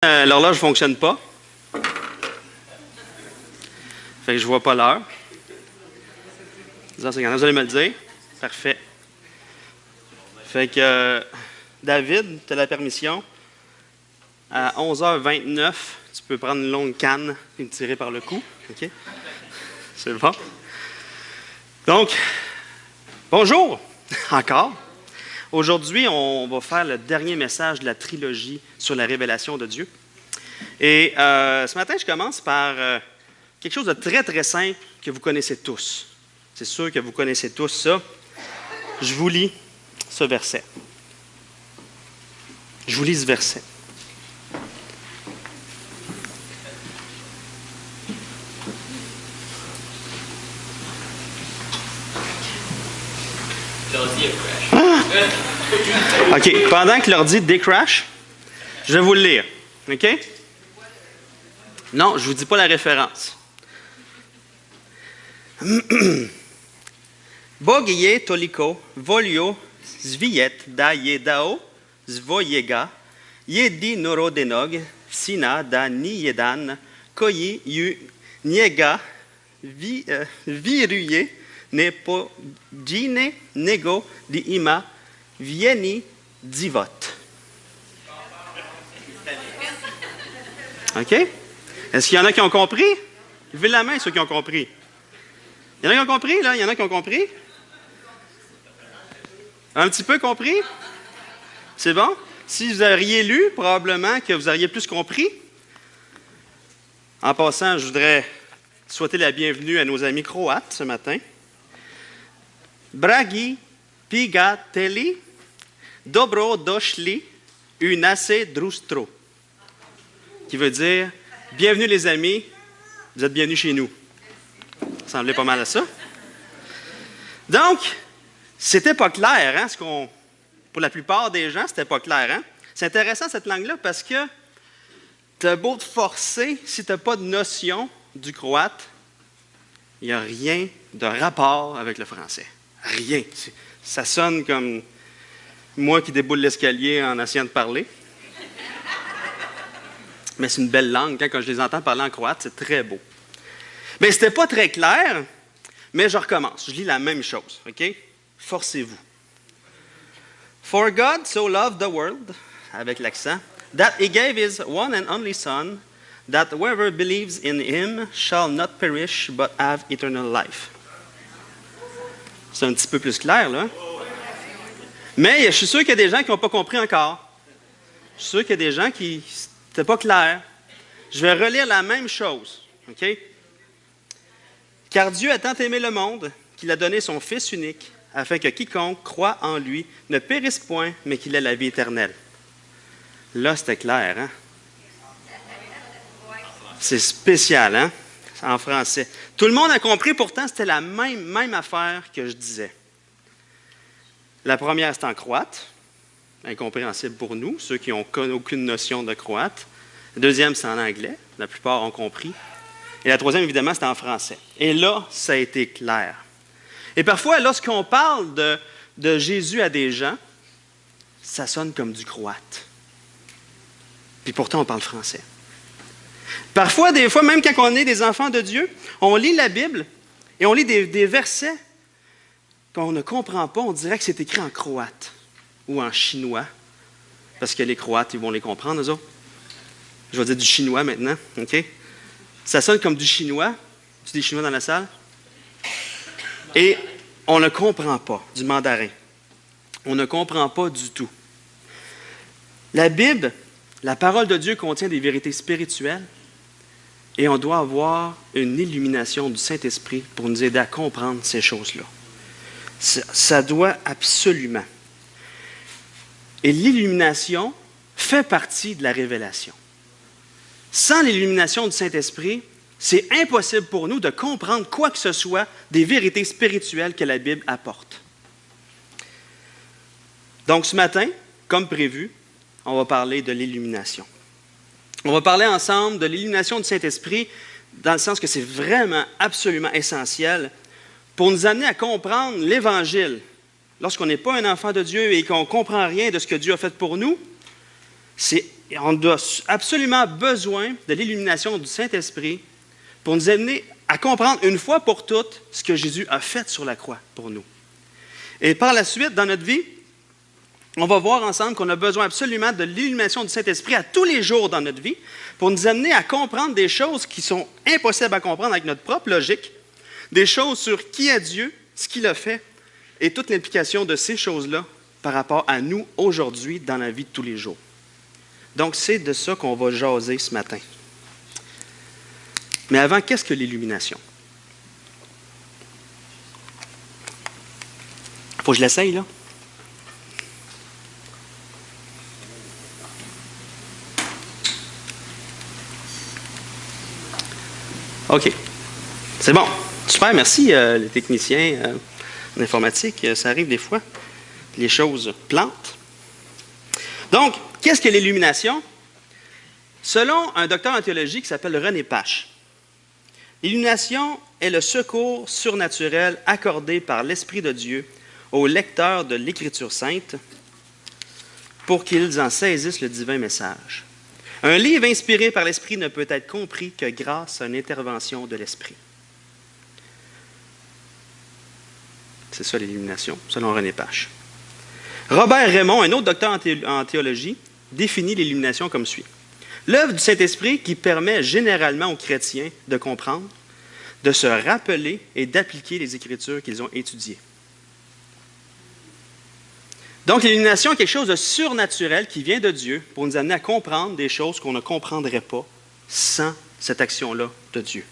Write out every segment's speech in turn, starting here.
L'horloge ne fonctionne pas. Fait que je ne vois pas l'heure. 10h59, vous allez me le dire. Parfait. Fait que David, tu as la permission. À 11h29, tu peux prendre une longue canne et me tirer par le cou. OK? C'est bon. Donc, bonjour encore. Aujourd'hui, on va faire le dernier message de la trilogie sur la révélation de Dieu. Et ce matin, je commence par quelque chose de très, très simple que vous connaissez tous. C'est sûr que vous connaissez tous ça. Je vous lis ce verset. Je vous lis ce verset. OK. Pendant que l'ordi décrash, je vais vous le lire. OK? Non, je ne vous dis pas la référence. Bogiye toliko, volio, zviet da yedao, zvoyega, yedi norodenog, sina da niyedan, koyi yu niega, viruye, nepo djine nego di ima, vieni divot. OK? Est-ce qu'il y en a qui ont compris? Levez la main, ceux qui ont compris. Il y en a qui ont compris, là? Il y en a qui ont compris? Un petit peu compris? C'est bon? Si vous auriez lu, probablement que vous auriez plus compris. En passant, je voudrais souhaiter la bienvenue à nos amis croates ce matin. Dragi pigateli, dobro došli u naše društvo, qui veut dire « Bienvenue les amis, vous êtes bienvenus chez nous ». Ça ressemblait pas mal à ça. Donc, c'était pas clair, hein, pour la plupart des gens, c'était pas clair. Hein? C'est intéressant cette langue-là parce que tu as beau te forcer, si tu n'as pas de notion du croate, il n'y a rien de rapport avec le français. Rien. Ça sonne comme moi qui déboule l'escalier en essayant de parler. Mais c'est une belle langue. Quand je les entends parler en croate, c'est très beau. Mais ce n'était pas très clair, mais je recommence. Je lis la même chose. OK? Forcez-vous. For God so loved the world, avec l'accent, that he gave his one and only Son, that whoever believes in him shall not perish, but have eternal life. C'est un petit peu plus clair, là. Mais je suis sûr qu'il y a des gens qui n'ont pas compris encore. Je suis sûr qu'il y a des gens qui n'étaient pas clairs. Je vais relire la même chose. OK? Car Dieu a tant aimé le monde qu'il a donné son Fils unique, afin que quiconque croit en lui ne périsse point, mais qu'il ait la vie éternelle. Là, c'était clair, hein? C'est spécial, hein? En français. Tout le monde a compris, pourtant, c'était la même affaire que je disais. La première, c'est en croate, incompréhensible pour nous, ceux qui n'ont aucune notion de croate. La deuxième, c'est en anglais, la plupart ont compris. Et la troisième, évidemment, c'est en français. Et là, ça a été clair. Et parfois, lorsqu'on parle de Jésus à des gens, ça sonne comme du croate. Puis pourtant, on parle français. Parfois, des fois, même quand on est des enfants de Dieu, on lit la Bible et on lit des versets qu'on ne comprend pas. On dirait que c'est écrit en croate ou en chinois, parce que les Croates, ils vont les comprendre, eux autres. Je vais dire du chinois maintenant, OK? Ça sonne comme du chinois. Tu dis chinois dans la salle? Et on ne comprend pas, du mandarin. On ne comprend pas du tout. La Bible, la parole de Dieu contient des vérités spirituelles et on doit avoir une illumination du Saint-Esprit pour nous aider à comprendre ces choses-là. Ça doit absolument. Et l'illumination fait partie de la révélation. Sans l'illumination du Saint-Esprit, c'est impossible pour nous de comprendre quoi que ce soit des vérités spirituelles que la Bible apporte. Donc ce matin, comme prévu, on va parler de l'illumination. On va parler ensemble de l'illumination du Saint-Esprit dans le sens que c'est vraiment absolument essentiel pour nous amener à comprendre l'Évangile. Lorsqu'on n'est pas un enfant de Dieu et qu'on ne comprend rien de ce que Dieu a fait pour nous, c'est on a absolument besoin de l'illumination du Saint-Esprit pour nous amener à comprendre une fois pour toutes ce que Jésus a fait sur la croix pour nous. Et par la suite, dans notre vie, on va voir ensemble qu'on a besoin absolument de l'illumination du Saint-Esprit à tous les jours dans notre vie pour nous amener à comprendre des choses qui sont impossibles à comprendre avec notre propre logique, des choses sur qui est Dieu, ce qu'il a fait et toute l'implication de ces choses-là par rapport à nous aujourd'hui dans la vie de tous les jours. Donc, c'est de ça qu'on va jaser ce matin. Mais avant, qu'est-ce que l'illumination? Faut que je l'essaye, là? OK. C'est bon. Super, merci les techniciens en informatique. Ça arrive des fois. Les choses plantent. Donc, qu'est-ce que l'illumination? Selon un docteur en théologie qui s'appelle René Pache, l'illumination est le secours surnaturel accordé par l'Esprit de Dieu aux lecteurs de l'Écriture sainte pour qu'ils en saisissent le divin message. Un livre inspiré par l'Esprit ne peut être compris que grâce à une intervention de l'Esprit. C'est ça l'illumination, selon René Pache. Robert Raymond, un autre docteur en théologie, définit l'illumination comme suit. L'œuvre du Saint-Esprit qui permet généralement aux chrétiens de comprendre, de se rappeler et d'appliquer les Écritures qu'ils ont étudiées. Donc, l'illumination est quelque chose de surnaturel qui vient de Dieu pour nous amener à comprendre des choses qu'on ne comprendrait pas sans cette action-là de Dieu.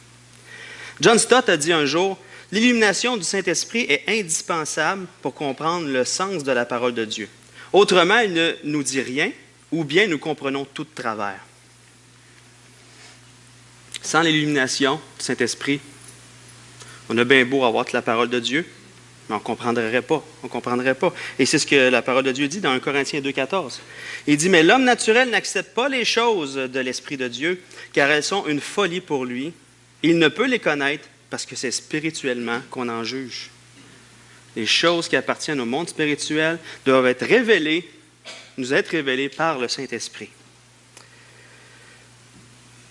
John Stott a dit un jour, « L'illumination du Saint-Esprit est indispensable pour comprendre le sens de la parole de Dieu. Autrement, il ne nous dit rien, ou bien nous comprenons tout de travers. » Sans l'illumination du Saint-Esprit, on a bien beau avoir toute la parole de Dieu, mais on ne comprendrait pas. On comprendrait pas. Et c'est ce que la parole de Dieu dit dans 1 Corinthiens 2,14. Il dit, « Mais l'homme naturel n'accepte pas les choses de l'Esprit de Dieu, car elles sont une folie pour lui. Il ne peut les connaître parce que c'est spirituellement qu'on en juge. » Les choses qui appartiennent au monde spirituel doivent être révélées, nous être révélées par le Saint-Esprit.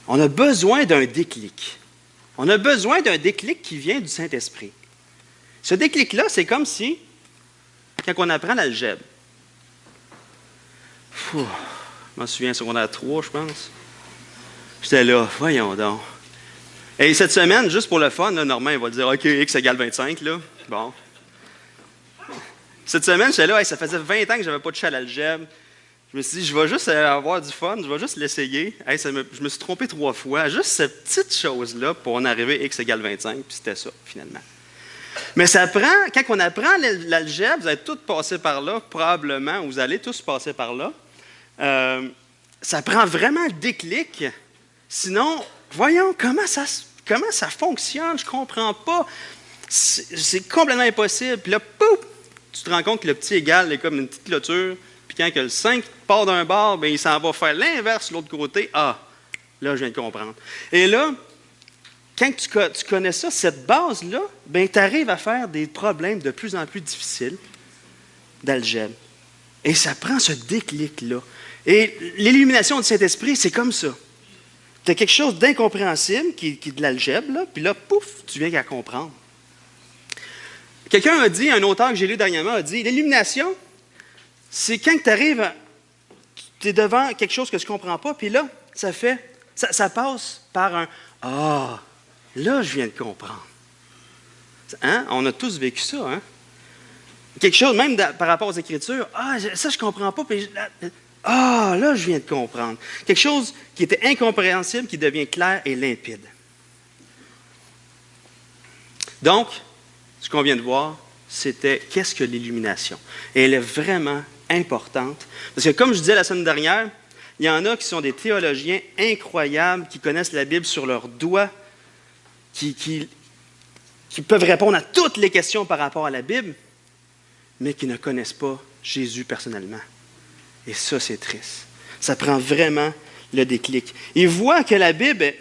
On a besoin d'un déclic. On a besoin d'un déclic qui vient du Saint-Esprit. Ce déclic-là, c'est comme si, quand on apprend l'algèbre, je m'en souviens, secondaire 3, je pense, j'étais là, voyons donc. Et cette semaine, juste pour le fun, là, Normand, il va dire, OK, X égale 25, là. Bon. Cette semaine, j'étais là, ça faisait 20 ans que je n'avais pas touché à l'algèbre. Je me suis dit, je vais juste avoir du fun, je vais juste l'essayer. Je me suis trompé 3 fois. Juste cette petite chose-là pour en arriver X égale 25, puis c'était ça, finalement. Mais ça prend, quand on apprend l'algèbre, vous allez tous passer par là, probablement, ou vous allez tous passer par là. Ça prend vraiment le déclic. Sinon, voyons, comment ça fonctionne, je ne comprends pas. C'est complètement impossible. Puis là, pouf, tu te rends compte que le petit égal est comme une petite clôture. Puis quand que le 5 part d'un bord, bien, il s'en va faire l'inverse de l'autre côté. Ah, là, je viens de comprendre. Et là, quand tu connais ça, cette base-là, bien, tu arrives à faire des problèmes de plus en plus difficiles d'algèbre. Et ça prend ce déclic-là. Et l'illumination du Saint-Esprit, c'est comme ça. Tu as quelque chose d'incompréhensible qui est de l'algèbre, là, puis là, pouf, tu viens à comprendre. Quelqu'un a dit, un auteur que j'ai lu dernièrement a dit, l'illumination, c'est quand tu arrives, tu es devant quelque chose que tu ne comprends pas, puis là, ça passe par un « Ah, là, je viens de comprendre. » Hein? On a tous vécu ça, hein? Quelque chose, même par rapport aux Écritures, « Ah, ça, je ne comprends pas, puis ah, là, je viens de comprendre. » Quelque chose qui était incompréhensible, qui devient clair et limpide. Donc, ce qu'on vient de voir, c'était qu'est-ce que l'illumination. Et elle est vraiment importante. Parce que comme je disais la semaine dernière, il y en a qui sont des théologiens incroyables, qui connaissent la Bible sur leurs doigts, qui peuvent répondre à toutes les questions par rapport à la Bible, mais qui ne connaissent pas Jésus personnellement. Et ça, c'est triste. Ça prend vraiment le déclic. Ils voient que la Bible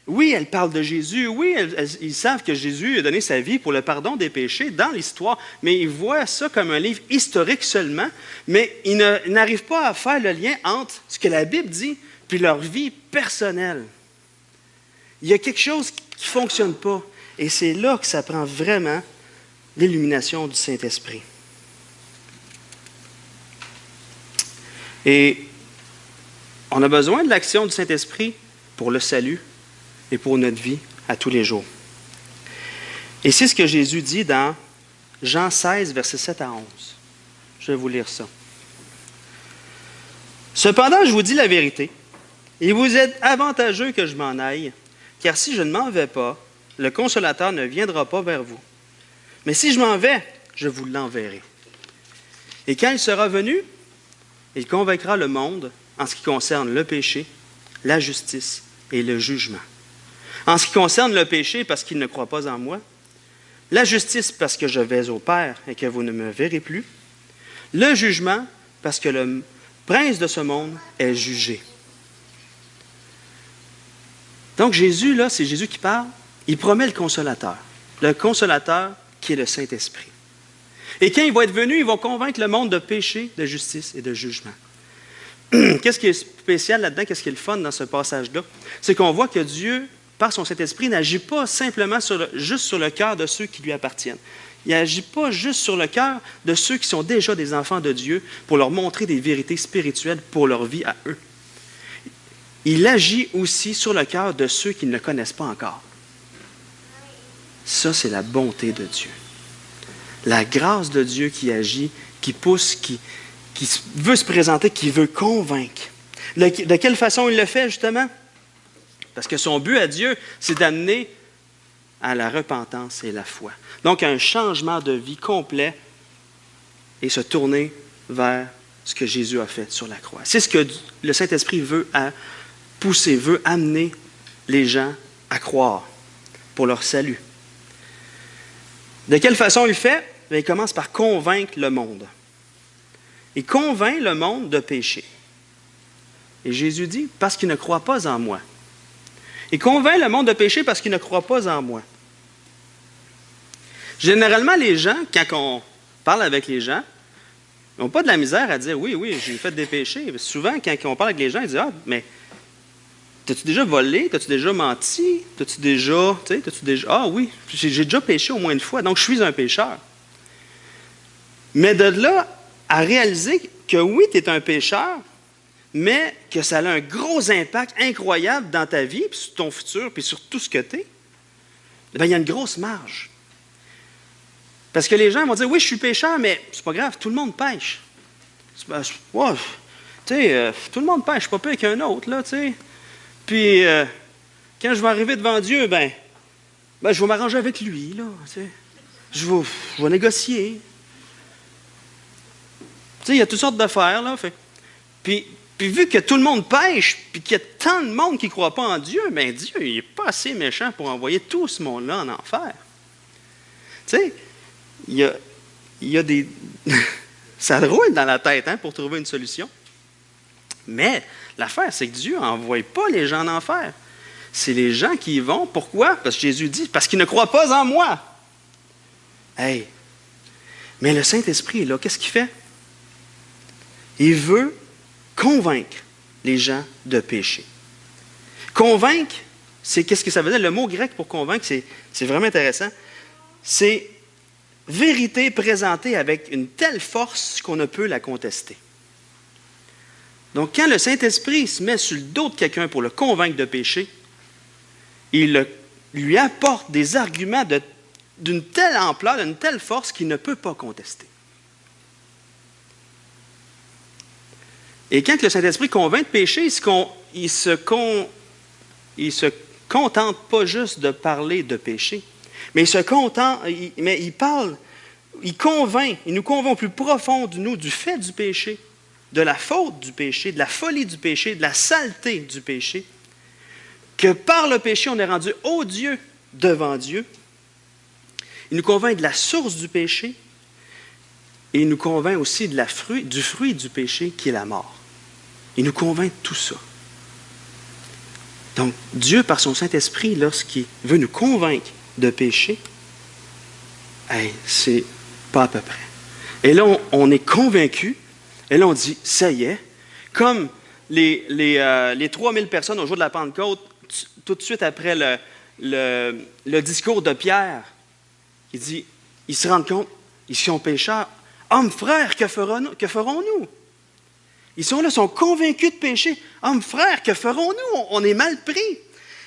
Oui, elles parlent de Jésus. Oui, ils savent que Jésus a donné sa vie pour le pardon des péchés dans l'histoire, mais ils voient ça comme un livre historique seulement, mais ils n'arrivent pas à faire le lien entre ce que la Bible dit puis leur vie personnelle. Il y a quelque chose qui ne fonctionne pas, et c'est là que ça prend vraiment l'illumination du Saint-Esprit. Et on a besoin de l'action du Saint-Esprit pour le salut et pour notre vie à tous les jours. Et c'est ce que Jésus dit dans Jean 16, versets 7 à 11. Je vais vous lire ça. « Cependant, je vous dis la vérité, il vous est avantageux que je m'en aille, car si je ne m'en vais pas, le Consolateur ne viendra pas vers vous. Mais si je m'en vais, je vous l'enverrai. Et quand il sera venu, il convaincra le monde en ce qui concerne le péché, la justice et le jugement. En ce qui concerne le péché, parce qu'il ne croit pas en moi, la justice, parce que je vais au Père et que vous ne me verrez plus, le jugement, parce que le prince de ce monde est jugé. » Donc Jésus, là, c'est Jésus qui parle, il promet le Consolateur qui est le Saint-Esprit. Et quand il va être venu, il va convaincre le monde de péché, de justice et de jugement. Qu'est-ce qui est spécial là-dedans, qu'est-ce qui est le fun dans ce passage-là? C'est qu'on voit que Dieu, par son Saint-Esprit, n'agit pas simplement juste sur le cœur de ceux qui lui appartiennent. Il n'agit pas juste sur le cœur de ceux qui sont déjà des enfants de Dieu pour leur montrer des vérités spirituelles pour leur vie à eux. Il agit aussi sur le cœur de ceux qui ne le connaissent pas encore. Ça, c'est la bonté de Dieu. La grâce de Dieu qui agit, qui pousse, qui veut se présenter, qui veut convaincre. De quelle façon il le fait, justement? Parce que son but à Dieu, c'est d'amener à la repentance et la foi. Donc, un changement de vie complet et se tourner vers ce que Jésus a fait sur la croix. C'est ce que le Saint-Esprit veut pousser, veut amener les gens à croire pour leur salut. De quelle façon il fait? Il commence par convaincre le monde. Il convainc le monde de péché. Et Jésus dit, parce qu'il ne croit pas en moi. Il convainc le monde de péché parce qu'il ne croit pas en moi. Généralement, les gens, quand on parle avec les gens, ils n'ont pas de la misère à dire, oui, j'ai fait des péchés. Souvent, quand on parle avec les gens, ils disent, mais t'as-tu déjà volé? T'as-tu déjà menti? T'as-tu déjà... Ah oui, j'ai déjà péché au moins une fois, donc je suis un pécheur. Mais de là à réaliser que oui, tu es un pécheur, mais que ça a un gros impact incroyable dans ta vie, puis sur ton futur, puis sur tout ce que tu es, il y a une grosse marge. Parce que les gens vont dire, oui, je suis pécheur, mais c'est pas grave, tout le monde pêche. Tout le monde pêche, pas pire qu'un autre, là, tu sais. Puis, quand je vais arriver devant Dieu, je vais m'arranger avec lui, là, tu sais. Je vais négocier. Tu sais, il y a toutes sortes d'affaires, là. Puis vu que tout le monde pêche, puis qu'il y a tant de monde qui ne croit pas en Dieu, Dieu, il n'est pas assez méchant pour envoyer tout ce monde-là en enfer. Tu sais, il y a des... Ça roule dans la tête, pour trouver une solution. Mais l'affaire, c'est que Dieu n'envoie pas les gens en enfer. C'est les gens qui y vont. Pourquoi? Parce que Jésus dit, parce qu'ils ne croient pas en moi. Hey! Mais le Saint-Esprit est là. Qu'est-ce qu'il fait? Il veut convaincre les gens de péché. Convaincre, qu'est-ce que ça veut dire? Le mot grec pour convaincre, c'est vraiment intéressant. C'est vérité présentée avec une telle force qu'on ne peut la contester. Donc, quand le Saint-Esprit se met sur le dos de quelqu'un pour le convaincre de péché, il lui apporte des arguments d'une telle ampleur, d'une telle force qu'il ne peut pas contester. Et quand le Saint-Esprit convainc de péché, il ne se contente pas juste de parler de péché, mais il parle, il nous convainc au plus profond de nous du fait du péché, de la faute du péché, de la folie du péché, de la saleté du péché, que par le péché, on est rendu odieux devant Dieu. Il nous convainc de la source du péché et il nous convainc aussi du fruit du péché qui est la mort. Il nous convainc de tout ça. Donc, Dieu, par son Saint-Esprit, lorsqu'il veut nous convaincre de péché, c'est pas à peu près. Et là, on est convaincu, et là, on dit, ça y est, comme les 3000 personnes au jour de la Pentecôte, tout de suite après le discours de Pierre, il dit, ils se rendent compte, ils sont pécheurs. Hommes, frères, que ferons-nous? Ils sont là, sont convaincus de péché. Hommes, frères, que ferons-nous? On est mal pris.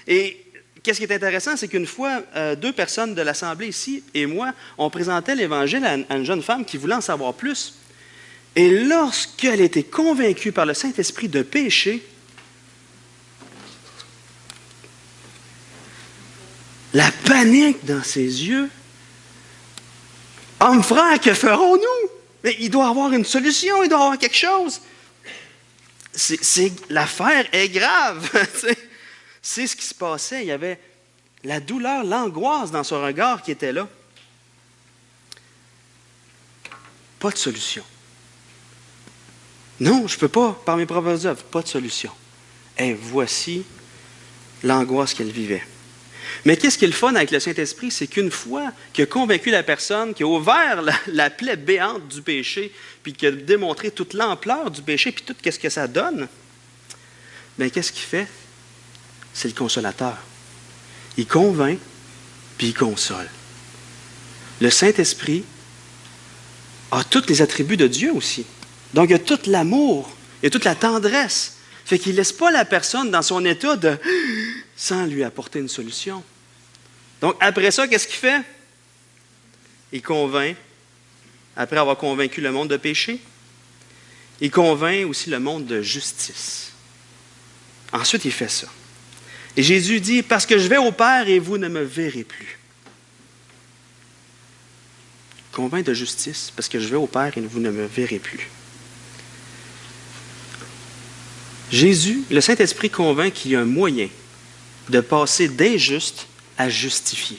Et qu'est-ce qui est intéressant, c'est qu'une fois, 2 personnes de l'Assemblée ici et moi, on présentait l'Évangile à une jeune femme qui voulait en savoir plus. Et lorsqu'elle était convaincue par le Saint-Esprit de péché, la panique dans ses yeux. Hommes, frères, que ferons-nous? Mais il doit y avoir une solution, il doit y avoir quelque chose. L'affaire est grave. C'est ce qui se passait. Il y avait la douleur, l'angoisse dans son regard qui était là. Pas de solution. Non, je ne peux pas, par mes propres œuvres, pas de solution. Et voici l'angoisse qu'elle vivait. Mais qu'est-ce qui est le fun avec le Saint-Esprit? C'est qu'une fois qu'il a convaincu la personne, qu'il a ouvert la plaie béante du péché, puis qu'il a démontré toute l'ampleur du péché, puis tout ce que ça donne, bien, qu'est-ce qu'il fait? C'est le consolateur. Il convainc, puis il console. Le Saint-Esprit a tous les attributs de Dieu aussi. Donc, il a tout l'amour, il a toute la tendresse. Fait qu'il ne laisse pas la personne dans son état sans lui apporter une solution. Donc, après ça, qu'est-ce qu'il fait? Il convainc, après avoir convaincu le monde de péché, il convainc aussi le monde de justice. Ensuite, il fait ça. Et Jésus dit, parce que je vais au Père et vous ne me verrez plus. Convainc de justice, parce que je vais au Père et vous ne me verrez plus. Jésus, le Saint-Esprit convainc qu'il y a un moyen de passer d'injuste à justifié,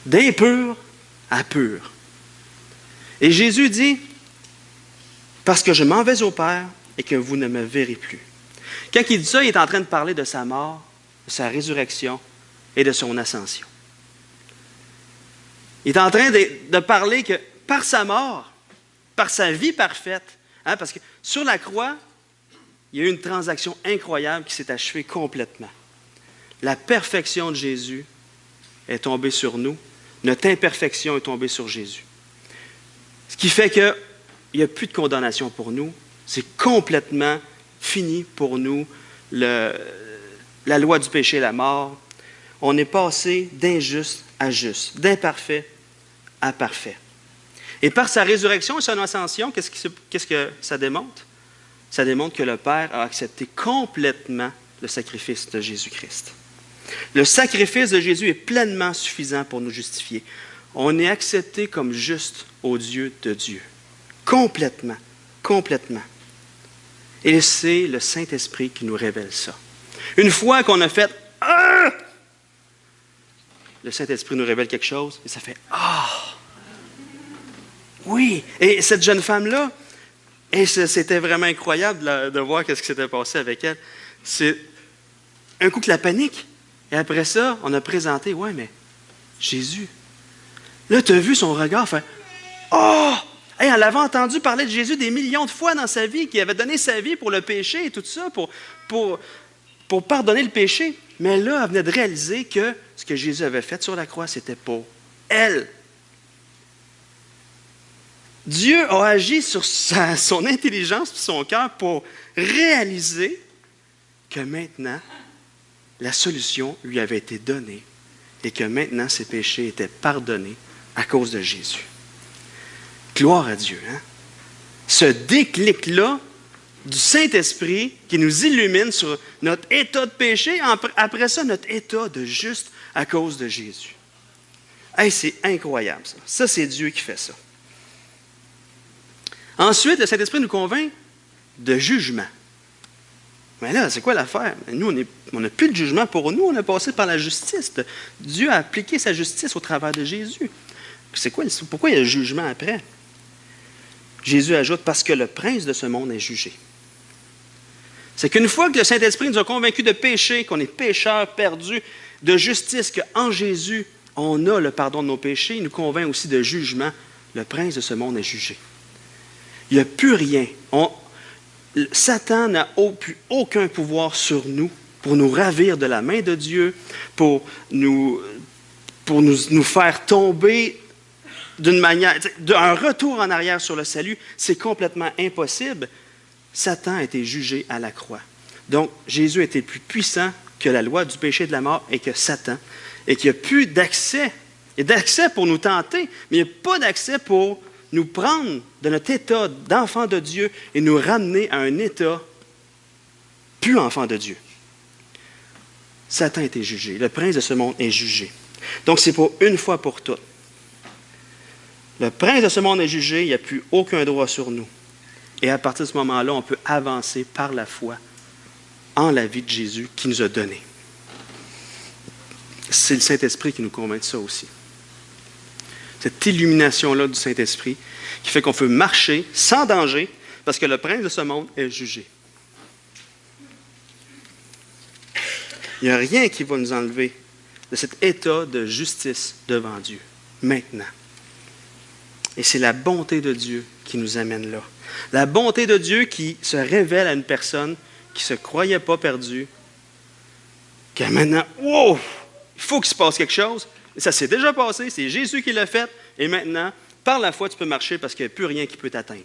d'impur à pur. Et Jésus dit, parce que je m'en vais au Père et que vous ne me verrez plus. Quand il dit ça, il est en train de parler de sa mort, de sa résurrection et de son ascension. Il est en train de parler que par sa mort, par sa vie parfaite, parce que sur la croix, il y a eu une transaction incroyable qui s'est achevée complètement. La perfection de Jésus est tombée sur nous. Notre imperfection est tombée sur Jésus. Ce qui fait qu'il n'y a plus de condamnation pour nous. C'est complètement fini pour nous, la loi du péché et la mort. On est passé d'injuste à juste, d'imparfait à parfait. Et par sa résurrection et son ascension, qu'est-ce que ça démontre? Ça démontre que le Père a accepté complètement le sacrifice de Jésus-Christ. Le sacrifice de Jésus est pleinement suffisant pour nous justifier. On est accepté comme juste aux yeux de Dieu. Complètement. Complètement. Et c'est le Saint-Esprit qui nous révèle ça. Une fois qu'on a fait « Ah! » le Saint-Esprit nous révèle quelque chose et ça fait « Ah! » Oui! Et cette jeune femme-là, et c'était vraiment incroyable de voir ce qui s'était passé avec elle. C'est un coup que la panique. Et après ça, on a présenté, ouais, mais Jésus. Là, tu as vu son regard faire Oh! Hey, elle avait entendu parler de Jésus des millions de fois dans sa vie, qui avait donné sa vie pour le péché et tout ça, pour pardonner le péché. Mais là, elle venait de réaliser que ce que Jésus avait fait sur la croix, c'était pour elle. Dieu a agi sur son intelligence et son cœur pour réaliser que maintenant, la solution lui avait été donnée et que maintenant ses péchés étaient pardonnés à cause de Jésus. Gloire à Dieu. Hein? Ce déclic-là du Saint-Esprit qui nous illumine sur notre état de péché, après ça, notre état de juste à cause de Jésus. Hey, c'est incroyable ça. Ça, c'est Dieu qui fait ça. Ensuite, le Saint-Esprit nous convainc de jugement. Mais là, c'est quoi l'affaire? Nous, on n'a plus de jugement pour nous, on a passé par la justice. Dieu a appliqué sa justice au travers de Jésus. C'est quoi? Pourquoi il y a le jugement après? Jésus ajoute, parce que le prince de ce monde est jugé. C'est qu'une fois que le Saint-Esprit nous a convaincus de péché, qu'on est pécheurs perdus, de justice, qu'en Jésus, on a le pardon de nos péchés, il nous convainc aussi de jugement. Le prince de ce monde est jugé. Il n'y a plus rien. Satan n'a plus aucun pouvoir sur nous pour nous ravir de la main de Dieu, pour nous faire tomber d'une manière, un retour en arrière sur le salut. C'est complètement impossible. Satan a été jugé à la croix. Donc, Jésus était plus puissant que la loi du péché et de la mort et que Satan, et qu'il n'y a plus d'accès. Il y a d'accès pour nous tenter, mais il n'y a pas d'accès pour nous prendre de notre état d'enfant de Dieu et nous ramener à un état plus enfant de Dieu. Satan a été jugé. Le prince de ce monde est jugé. Donc, c'est pour une fois pour toutes. Le prince de ce monde est jugé, il n'y a plus aucun droit sur nous. Et à partir de ce moment-là, on peut avancer par la foi en la vie de Jésus qui nous a donné. C'est le Saint-Esprit qui nous convainc de ça aussi. Cette illumination-là du Saint-Esprit qui fait qu'on peut marcher sans danger parce que le prince de ce monde est jugé. Il n'y a rien qui va nous enlever de cet état de justice devant Dieu, maintenant. Et c'est la bonté de Dieu qui nous amène là. La bonté de Dieu qui se révèle à une personne qui ne se croyait pas perdue, qui a maintenant, wow, il faut qu'il se passe quelque chose. Et ça s'est déjà passé, c'est Jésus qui l'a fait. Et maintenant, par la foi, tu peux marcher parce qu'il n'y a plus rien qui peut t'atteindre.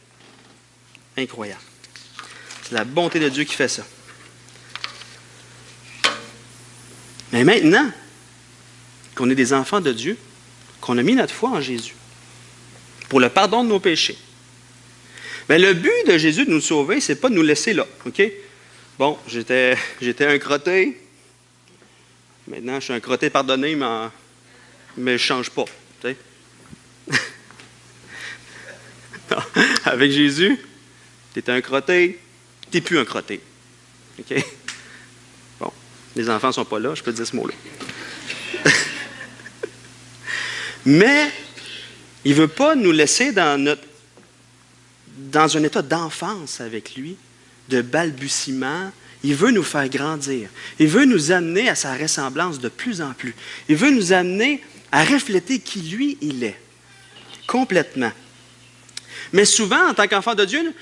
Incroyable. C'est la bonté de Dieu qui fait ça. Mais maintenant qu'on est des enfants de Dieu, qu'on a mis notre foi en Jésus, pour le pardon de nos péchés, mais le but de Jésus de nous sauver, ce n'est pas de nous laisser là. OK? Bon, j'étais un crotté. Maintenant, je suis un crotté pardonné, mais je ne change pas. Tu sais? Non, avec Jésus, tu es un crotté, tu n'es plus un crotté. OK? Bon, les enfants ne sont pas là, je peux te dire ce mot-là. Mais il ne veut pas nous laisser dans un état d'enfance avec lui, de balbutiement. Il veut nous faire grandir. Il veut nous amener à sa ressemblance de plus en plus. Il veut nous amener à refléter qui lui, il est. Complètement. Mais souvent, en tant qu'enfant de Dieu,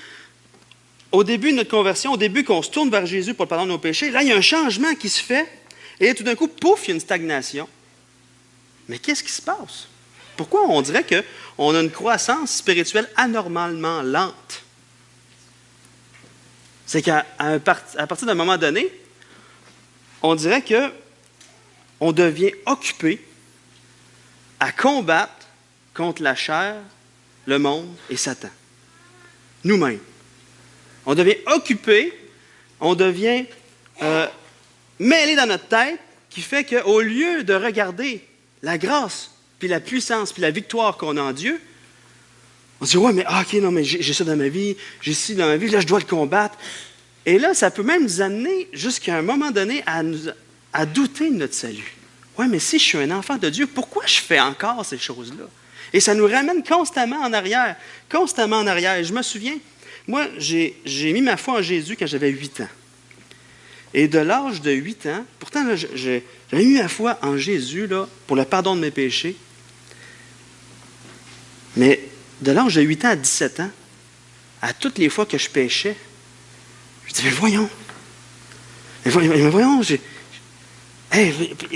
au début de notre conversion, au début qu'on se tourne vers Jésus pour le pardon de nos péchés, là, il y a un changement qui se fait. Et tout d'un coup, pouf, il y a une stagnation. Mais qu'est-ce qui se passe? Pourquoi on dirait qu'on a une croissance spirituelle anormalement lente? C'est qu'à partir d'un moment donné, on dirait qu'on devient occupé à combattre contre la chair, le monde et Satan. Nous-mêmes. On devient occupé, on devient mêlé dans notre tête, qui fait qu'au lieu de regarder la grâce, puis la puissance, puis la victoire qu'on a en Dieu, on se dit, ouais, mais OK, non, mais j'ai ça dans ma vie, j'ai ci dans ma vie, là, je dois le combattre. Et là, ça peut même nous amener, jusqu'à un moment donné, à douter de notre salut. Ouais, mais si je suis un enfant de Dieu, pourquoi je fais encore ces choses-là? Et ça nous ramène constamment en arrière, constamment en arrière. Et je me souviens, moi, j'ai mis ma foi en Jésus quand j'avais 8 ans. Et de l'âge de 8 ans, pourtant, là, j'avais mis ma foi en Jésus là, pour le pardon de mes péchés. Mais de l'âge de 8 ans à 17 ans, à toutes les fois que je péchais, je disais, mais voyons,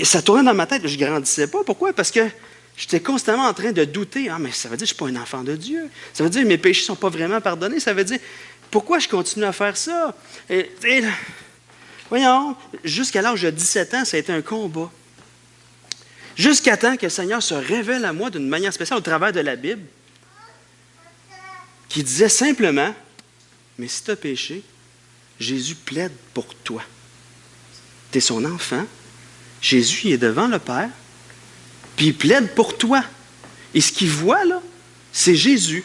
ça tournait dans ma tête, je ne grandissais pas. Pourquoi? Parce que j'étais constamment en train de douter. Ah, mais ça veut dire que je ne suis pas un enfant de Dieu. Ça veut dire que mes péchés ne sont pas vraiment pardonnés. Ça veut dire, pourquoi je continue à faire ça? Voyons, jusqu'à l'âge de 17 ans, ça a été un combat. Jusqu'à temps que le Seigneur se révèle à moi d'une manière spéciale au travers de la Bible, qui disait simplement, mais si tu as péché, Jésus plaide pour toi. Tu es son enfant, Jésus il est devant le Père, puis il plaide pour toi. Et ce qu'il voit là, c'est Jésus,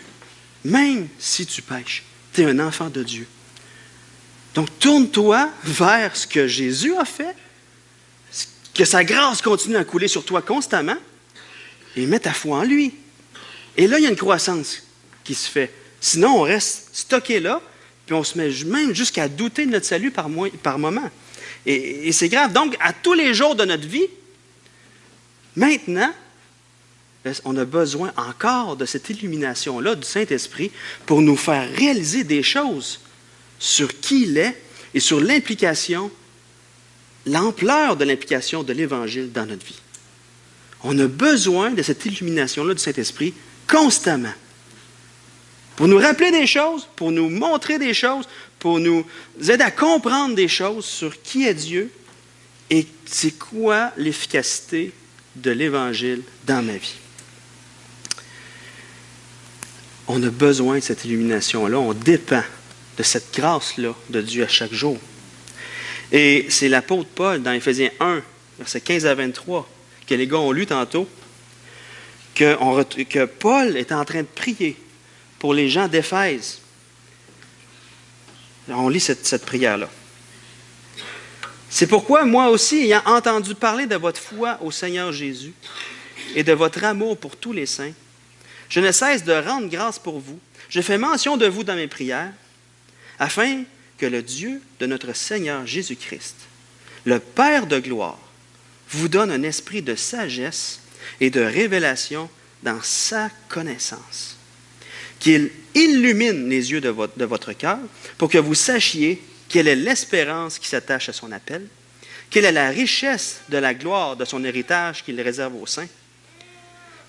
même si tu pêches. Tu es un enfant de Dieu. Donc, tourne-toi vers ce que Jésus a fait, que sa grâce continue à couler sur toi constamment, et mets ta foi en lui. Et là, il y a une croissance qui se fait. Sinon, on reste stocké là, Puis on se met même jusqu'à douter de notre salut par moment. Et c'est grave. Donc, à tous les jours de notre vie, maintenant, on a besoin encore de cette illumination-là du Saint-Esprit pour nous faire réaliser des choses sur qui il est et sur l'implication, l'ampleur de l'implication de l'Évangile dans notre vie. On a besoin de cette illumination-là du Saint-Esprit constamment. Pour nous rappeler des choses, pour nous montrer des choses, pour nous aider à comprendre des choses sur qui est Dieu et c'est quoi l'efficacité de l'Évangile dans ma vie. On a besoin de cette illumination-là, on dépend de cette grâce-là de Dieu à chaque jour. Et c'est l'apôtre Paul, dans Éphésiens 1, versets 15 à 23, que les gars ont lu tantôt, que Paul est en train de prier pour les gens d'Éphèse. On lit cette prière-là. C'est pourquoi, moi aussi, ayant entendu parler de votre foi au Seigneur Jésus et de votre amour pour tous les saints, je ne cesse de rendre grâce pour vous. Je fais mention de vous dans mes prières, afin que le Dieu de notre Seigneur Jésus-Christ, le Père de gloire, vous donne un esprit de sagesse et de révélation dans sa connaissance. Qu'il illumine les yeux de votre cœur pour que vous sachiez quelle est l'espérance qui s'attache à son appel, quelle est la richesse de la gloire de son héritage qu'il réserve aux saints,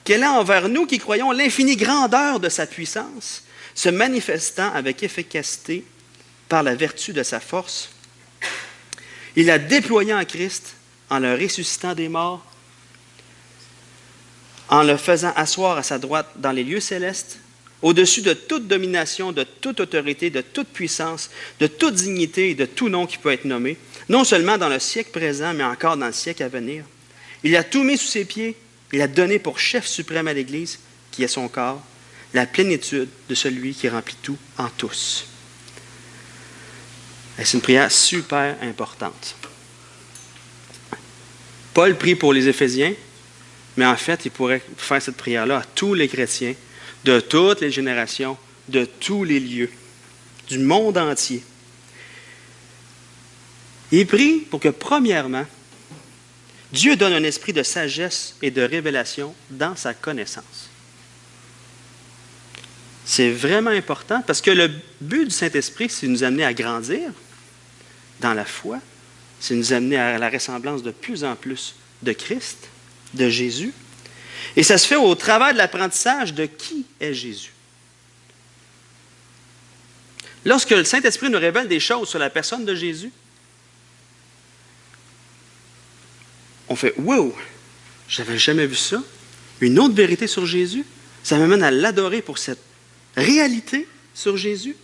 quelle est envers nous qui croyons l'infinie grandeur de sa puissance, se manifestant avec efficacité par la vertu de sa force. Il a déployé en Christ en le ressuscitant des morts, en le faisant asseoir à sa droite dans les lieux célestes, au-dessus de toute domination, de toute autorité, de toute puissance, de toute dignité et de tout nom qui peut être nommé, non seulement dans le siècle présent, mais encore dans le siècle à venir. Il a tout mis sous ses pieds. Il a donné pour chef suprême à l'Église, qui est son corps, la plénitude de celui qui remplit tout en tous. Et c'est une prière super importante. Paul prie pour les Éphésiens, mais en fait, il pourrait faire cette prière-là à tous les chrétiens, de toutes les générations, de tous les lieux, du monde entier. Il prie pour que, premièrement, Dieu donne un esprit de sagesse et de révélation dans sa connaissance. C'est vraiment important parce que le but du Saint-Esprit, c'est de nous amener à grandir dans la foi, c'est de nous amener à la ressemblance de plus en plus de Christ, de Jésus. Et ça se fait au travers de l'apprentissage de qui est Jésus. Lorsque le Saint-Esprit nous révèle des choses sur la personne de Jésus, on fait « Wow! J'avais jamais vu ça. Une autre vérité sur Jésus. Ça m'amène à l'adorer pour cette réalité sur Jésus.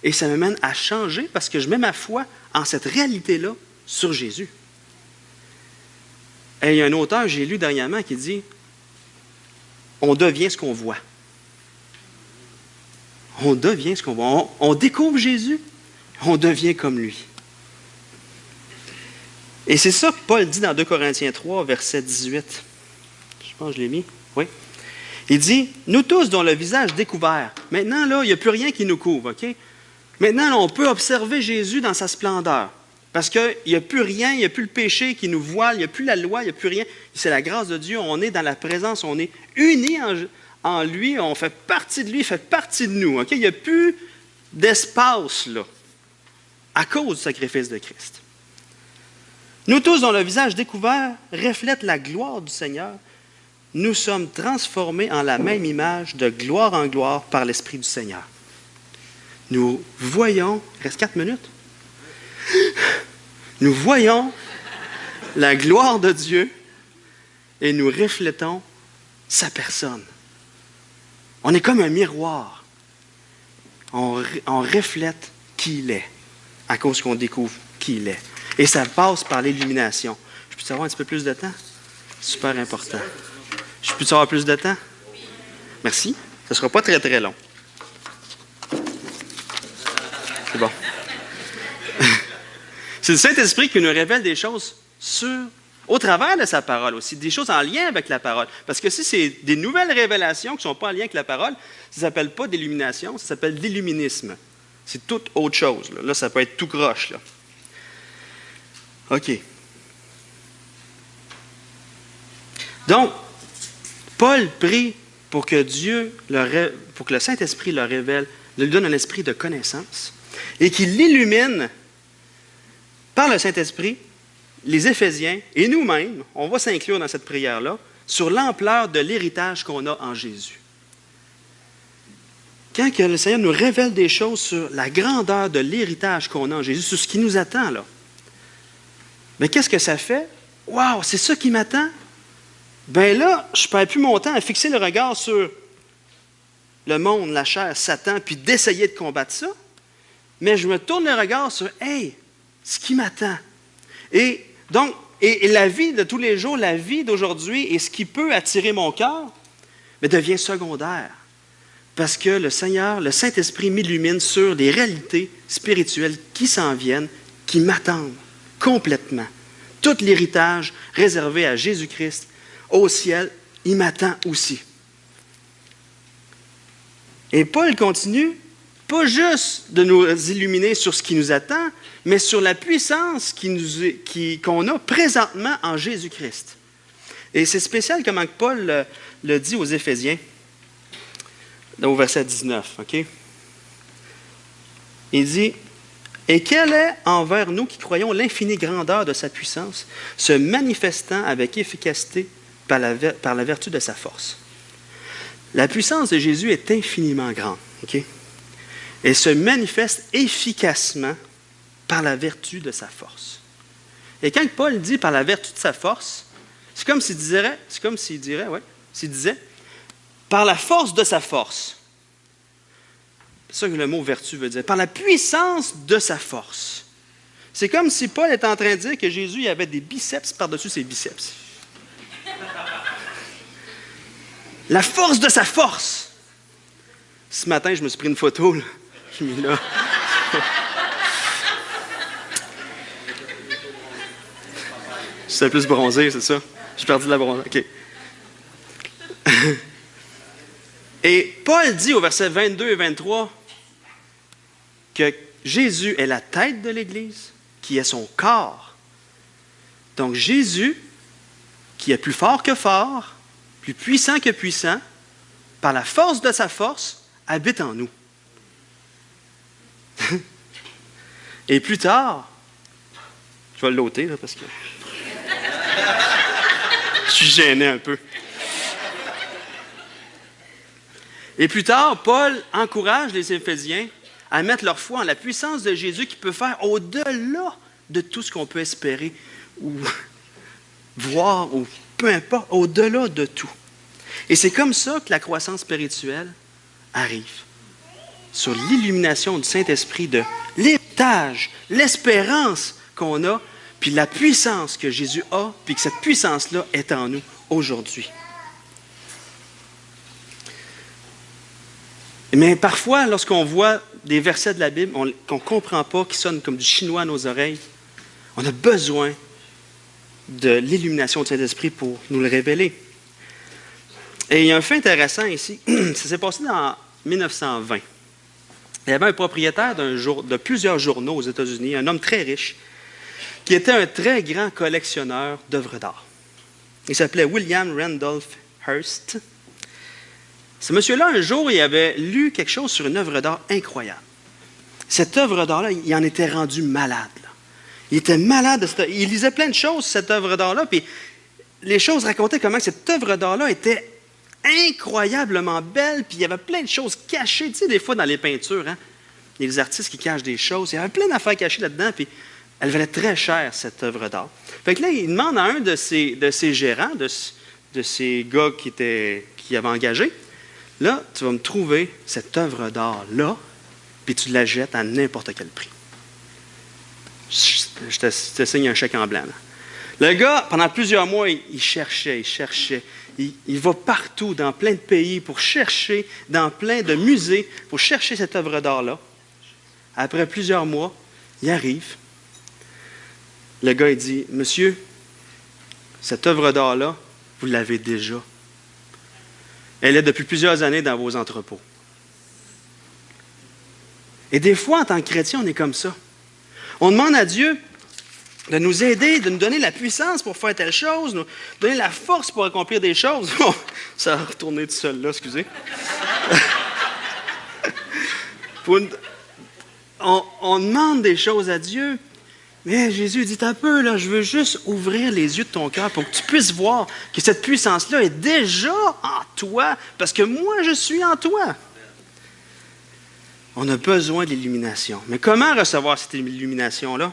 Et ça m'amène à changer parce que je mets ma foi en cette réalité-là sur Jésus. » Et il y a un auteur, j'ai lu dernièrement, qui dit « On devient ce qu'on voit. » On devient ce qu'on voit. On découvre Jésus, on devient comme lui. Et c'est ça que Paul dit dans 2 Corinthiens 3, verset 18. Je pense que je l'ai mis. Oui. Il dit, « Nous tous dont le visage découvert. » Maintenant, là, il n'y a plus rien qui nous couvre. OK? Maintenant, là, on peut observer Jésus dans sa splendeur. Parce qu'il n'y a plus rien, il n'y a plus le péché qui nous voile, il n'y a plus la loi, il n'y a plus rien. C'est la grâce de Dieu. On est dans la présence, on est unis en lui, on fait partie de lui, il fait partie de nous. OK? Il n'y a plus d'espace, là, à cause du sacrifice de Christ. Nous tous, dont le visage découvert reflète la gloire du Seigneur, nous sommes transformés en la même image de gloire en gloire par l'Esprit du Seigneur. Nous voyons, il reste 4 minutes, nous voyons la gloire de Dieu et nous reflétons sa personne. On est comme un miroir. On reflète qui il est à cause qu'on découvre qui il est. Et ça passe par l'illumination. Je peux avoir un petit peu plus de temps? Super important. Je peux avoir plus de temps? Merci. Ce ne sera pas très, très long. C'est bon. C'est le Saint-Esprit qui nous révèle des choses au travers de sa parole aussi, des choses en lien avec la parole. Parce que si c'est des nouvelles révélations qui ne sont pas en lien avec la parole, ça ne s'appelle pas d'illumination, ça s'appelle d'illuminisme. C'est toute autre chose. Là, ça peut être tout croche. Là. OK. Donc, Paul prie pour que pour que le Saint-Esprit le révèle, lui donne un esprit de connaissance et qu'il illumine par le Saint-Esprit les Éphésiens et nous-mêmes, on va s'inclure dans cette prière-là, sur l'ampleur de l'héritage qu'on a en Jésus. Quand que le Seigneur nous révèle des choses sur la grandeur de l'héritage qu'on a en Jésus, sur ce qui nous attend, là, bien, qu'est-ce que ça fait? Wow, c'est ça qui m'attend? Bien là, je ne perds plus mon temps à fixer le regard sur le monde, la chair, Satan, puis d'essayer de combattre ça, mais je me tourne le regard sur, hey, ce qui m'attend. Et donc, et la vie de tous les jours, la vie d'aujourd'hui et ce qui peut attirer mon cœur, mais devient secondaire. Parce que le Seigneur, le Saint-Esprit m'illumine sur les réalités spirituelles qui s'en viennent, qui m'attendent complètement. Tout l'héritage réservé à Jésus-Christ au ciel, il m'attend aussi. Et Paul continue, pas juste de nous illuminer sur ce qui nous attend, mais sur la puissance qu'on a présentement en Jésus-Christ. Et c'est spécial comment Paul le dit aux Éphésiens, au verset 19. Okay? Il dit, « Et quelle est envers nous qui croyons l'infinie grandeur de sa puissance, se manifestant avec efficacité par la vertu de sa force. » La puissance de Jésus est infiniment grande. Okay? Elle se manifeste efficacement par la vertu de sa force. Et quand Paul dit par la vertu de sa force, c'est comme s'il disait, par la force de sa force. C'est ça que le mot vertu veut dire. Par la puissance de sa force. C'est comme si Paul était en train de dire que Jésus avait des biceps par-dessus ses biceps. La force de sa force. Ce matin, je me suis pris une photo. Là. Je suis mis là. C'est plus bronzé, c'est ça? J'ai perdu de la bronzée. OK. Et Paul dit au verset 22 et 23 que Jésus est la tête de l'Église, qui est son corps. Donc Jésus, qui est plus fort que fort, plus puissant que puissant, par la force de sa force, habite en nous. Et plus tard, je vais l'ôter là, parce que je suis gêné un peu. Et plus tard, Paul encourage les Éphésiens à mettre leur foi en la puissance de Jésus qui peut faire au-delà de tout ce qu'on peut espérer ou voir, ou peu importe, au-delà de tout. Et c'est comme ça que la croissance spirituelle arrive. Sur l'illumination du Saint-Esprit, de l'héritage, l'espérance qu'on a, puis la puissance que Jésus a, puis que cette puissance-là est en nous aujourd'hui. Mais parfois, lorsqu'on voit des versets de la Bible qu'on ne comprend pas, qui sonnent comme du chinois à nos oreilles, on a besoin de l'illumination du Saint-Esprit pour nous le révéler. Et il y a un fait intéressant ici. Ça s'est passé en 1920. Il y avait un propriétaire de plusieurs journaux aux États-Unis, un homme très riche, qui était un très grand collectionneur d'œuvres d'art. Il s'appelait William Randolph Hearst. Ce monsieur-là, un jour, il avait lu quelque chose sur une œuvre d'art incroyable. Cette œuvre d'art-là, il en était rendu malade. Là. Il était malade. Il lisait plein de choses sur cette œuvre d'art-là, puis les choses racontaient comment cette œuvre d'art-là était incroyablement belle, puis il y avait plein de choses cachées. Tu sais, des fois, dans les peintures, hein, il y a des artistes qui cachent des choses. Il y avait plein d'affaires cachées là-dedans, puis elle valait très cher, cette œuvre d'art. Fait que là, il demande à un de ses gérants, de ces gars qui avait engagé, là, tu vas me trouver cette œuvre d'art-là, puis tu la jettes à n'importe quel prix. Je te signe un chèque en blanc. Là. Le gars, pendant plusieurs mois, il cherchait. Il va partout, dans plein de pays, pour chercher, dans plein de musées, pour chercher cette œuvre d'art-là. Après plusieurs mois, il arrive. Le gars, il dit, « Monsieur, cette œuvre d'art-là, vous l'avez déjà. Elle est depuis plusieurs années dans vos entrepôts. » Et des fois, en tant que chrétien, on est comme ça. On demande à Dieu de nous aider, de nous donner la puissance pour faire telle chose, nous donner la force pour accomplir des choses. Oh, ça a retourné tout seul là, excusez. On demande des choses à Dieu, mais Jésus dit un peu, là, je veux juste ouvrir les yeux de ton cœur pour que tu puisses voir que cette puissance-là est déjà en toi, parce que moi, je suis en toi. On a besoin de l'illumination. Mais comment recevoir cette illumination-là?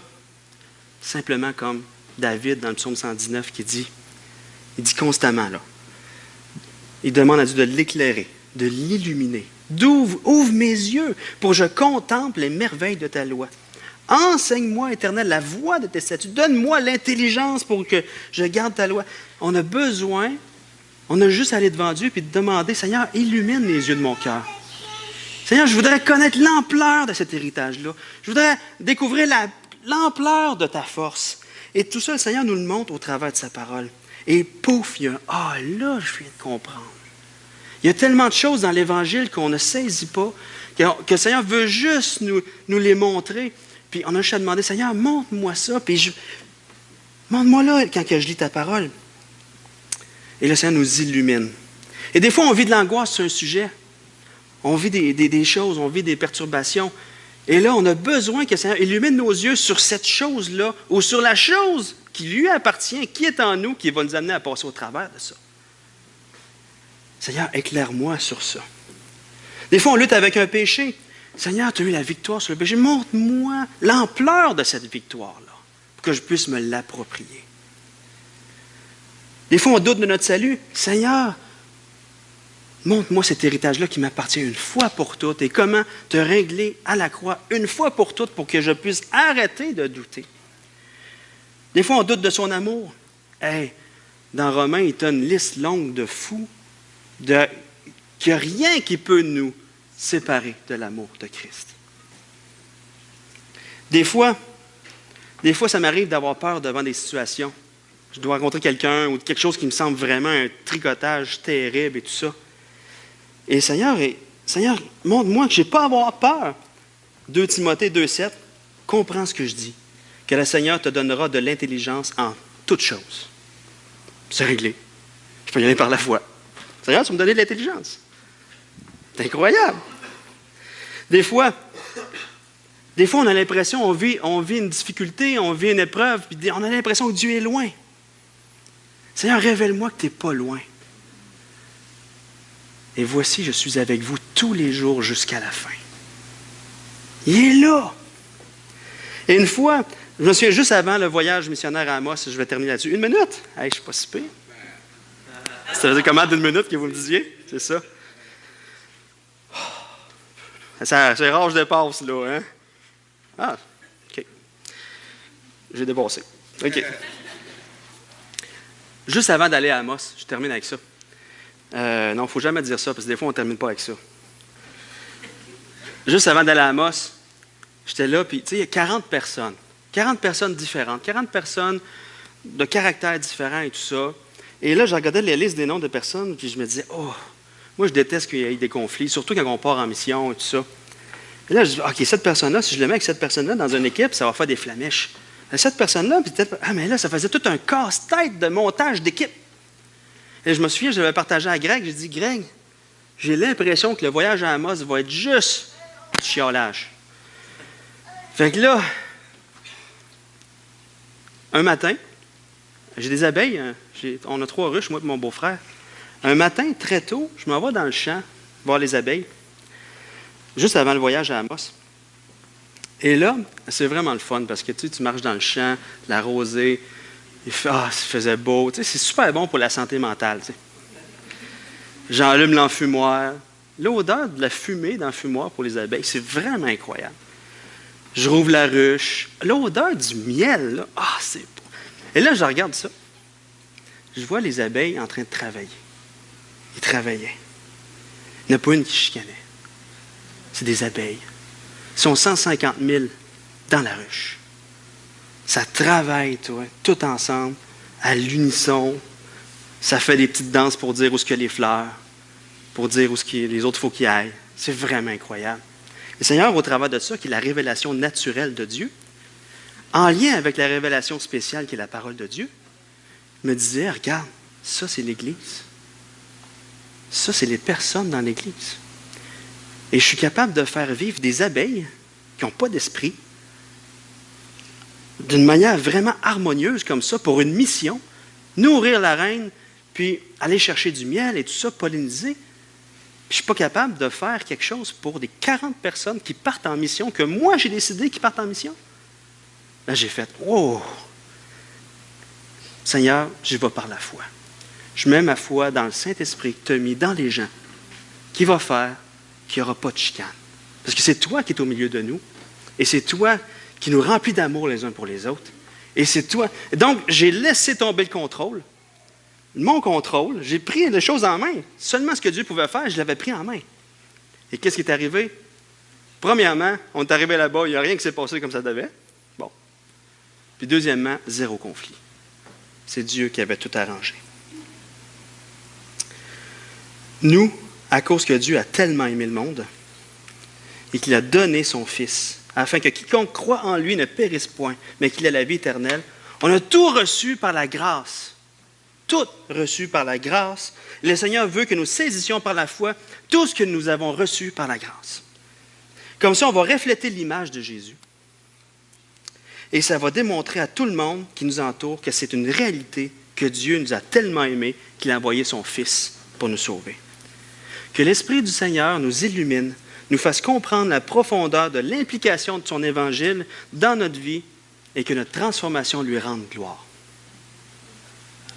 Simplement comme David dans le psaume 119 qui dit, il dit constamment, là, il demande à Dieu de l'éclairer, de l'illuminer. Ouvre mes yeux pour que je contemple les merveilles de ta loi. Enseigne-moi, Éternel, la voie de tes statuts. Donne-moi l'intelligence pour que je garde ta loi. On a besoin, on a juste à aller devant Dieu et de demander, Seigneur, illumine les yeux de mon cœur. Seigneur, je voudrais connaître l'ampleur de cet héritage-là. Je voudrais découvrir l'ampleur de ta force. Et tout ça, le Seigneur nous le montre au travers de sa parole. Et pouf, il y a ah là, je viens de comprendre. Il y a tellement de choses dans l'Évangile qu'on ne saisit pas, que le Seigneur veut juste nous les montrer. Puis on a juste à demander, Seigneur, montre-moi ça. Puis montre-moi là quand je lis ta parole. Et le Seigneur nous illumine. Et des fois, on vit de l'angoisse sur un sujet. On vit des choses, on vit des perturbations. Et là, on a besoin que le Seigneur illumine nos yeux sur cette chose-là ou sur la chose qui lui appartient, qui est en nous, qui va nous amener à passer au travers de ça. Seigneur, éclaire-moi sur ça. Des fois, on lutte avec un péché. Seigneur, tu as eu la victoire sur le péché. Montre-moi l'ampleur de cette victoire-là pour que je puisse me l'approprier. Des fois, on doute de notre salut. Seigneur, montre-moi cet héritage-là qui m'appartient une fois pour toutes et comment te régler à la croix une fois pour toutes pour que je puisse arrêter de douter. Des fois, on doute de son amour. Hey, dans Romains, il a une liste longue de fous, qu'il n'y a rien qui peut nous séparer de l'amour de Christ. Des fois, ça m'arrive d'avoir peur devant des situations. Je dois rencontrer quelqu'un ou quelque chose qui me semble vraiment un tricotage terrible et tout ça. Et Seigneur, montre-moi que je n'ai pas à avoir peur. 2 Timothée 2,7, comprends ce que je dis. Que le Seigneur te donnera de l'intelligence en toutes choses. C'est réglé. Je peux y aller par la foi. Seigneur, tu vas me donner de l'intelligence. C'est incroyable. Des fois, on a l'impression, on vit une difficulté, on vit une épreuve, puis on a l'impression que Dieu est loin. Seigneur, révèle-moi que tu n'es pas loin. Et voici, je suis avec vous tous les jours jusqu'à la fin. Il est là. Et une fois, je me souviens juste avant le voyage missionnaire à Amos, je vais terminer là-dessus. 1 minute? Hey, je ne suis pas si pire. Ça faisait comment d'1 minute que vous me disiez? C'est ça? C'est rare, je dépasse, là, hein? Ah, OK. J'ai dépassé. OK. Juste avant d'aller à Amos, je termine avec ça. Non, il ne faut jamais dire ça, parce que des fois, on ne termine pas avec ça. Juste avant d'aller à Amos, j'étais là, puis tu sais, il y a 40 personnes. 40 personnes différentes, 40 personnes de caractères différents et tout ça. Et là, je regardais les listes des noms de personnes, puis je me disais, oh, moi, je déteste qu'il y ait des conflits, surtout quand on part en mission et tout ça. Et là, je dis, OK, cette personne-là, si je le mets avec cette personne-là dans une équipe, ça va faire des flamèches. Cette personne-là, puis peut-être, mais là, ça faisait tout un casse-tête de montage d'équipe. Et je me souviens, je l'avais partagé à Greg, j'ai dit, Greg, j'ai l'impression que le voyage à Amos va être juste du chiolage. Fait que là, un matin, j'ai des abeilles, on a 3 ruches, moi et mon beau-frère. Un matin, très tôt, je m'en vais dans le champ voir les abeilles, juste avant le voyage à Amos. Et là, c'est vraiment le fun parce que tu marches dans le champ, la rosée, ça faisait beau. C'est super bon pour la santé mentale. T'sais. J'allume l'enfumoir. L'odeur de la fumée dans le fumoir pour les abeilles, c'est vraiment incroyable. Je rouvre la ruche. L'odeur du miel, là, c'est beau. Et là, je regarde ça. Je vois les abeilles en train de travailler. Ils travaillaient. Il n'y en a pas une qui chicanait. C'est des abeilles. Ils sont 150 000 dans la ruche. Ça travaille, tout ensemble, à l'unisson. Ça fait des petites danses pour dire où est-ce qu'il y a les fleurs, pour dire où est-ce que les autres, il faut qu'ils aillent. C'est vraiment incroyable. Le Seigneur, au travers de ça, qui est la révélation naturelle de Dieu, en lien avec la révélation spéciale qui est la parole de Dieu, me disait, regarde, ça c'est l'Église. Ça, c'est les personnes dans l'Église. Et je suis capable de faire vivre des abeilles qui n'ont pas d'esprit d'une manière vraiment harmonieuse comme ça pour une mission, nourrir la reine, puis aller chercher du miel et tout ça, polliniser. Puis je ne suis pas capable de faire quelque chose pour des 40 personnes qui partent en mission, que moi j'ai décidé qu'ils partent en mission. Là, j'ai fait, oh! Seigneur, j'y vais par la foi. Je mets ma foi dans le Saint-Esprit que tu as mis dans les gens, qui va faire qu'il n'y aura pas de chicane. Parce que c'est toi qui es au milieu de nous, et c'est toi qui nous remplis d'amour les uns pour les autres. Et c'est toi. Donc, j'ai laissé tomber le contrôle. Mon contrôle, j'ai pris les choses en main. Seulement ce que Dieu pouvait faire, je l'avais pris en main. Et qu'est-ce qui est arrivé? Premièrement, on est arrivé là-bas, il n'y a rien qui s'est passé comme ça devait. Bon. Puis deuxièmement, zéro conflit. C'est Dieu qui avait tout arrangé. Nous, à cause que Dieu a tellement aimé le monde et qu'il a donné son Fils, afin que quiconque croit en lui ne périsse point, mais qu'il ait la vie éternelle, on a tout reçu par la grâce. Tout reçu par la grâce. Le Seigneur veut que nous saisissions par la foi tout ce que nous avons reçu par la grâce. Comme ça, on va refléter l'image de Jésus. Et ça va démontrer à tout le monde qui nous entoure que c'est une réalité que Dieu nous a tellement aimés qu'il a envoyé son Fils pour nous sauver. Que l'Esprit du Seigneur nous illumine, nous fasse comprendre la profondeur de l'implication de son Évangile dans notre vie et que notre transformation lui rende gloire.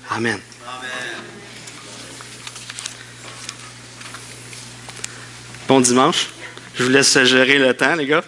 Amen. Amen. Bon dimanche. Je vous laisse gérer le temps, les gars.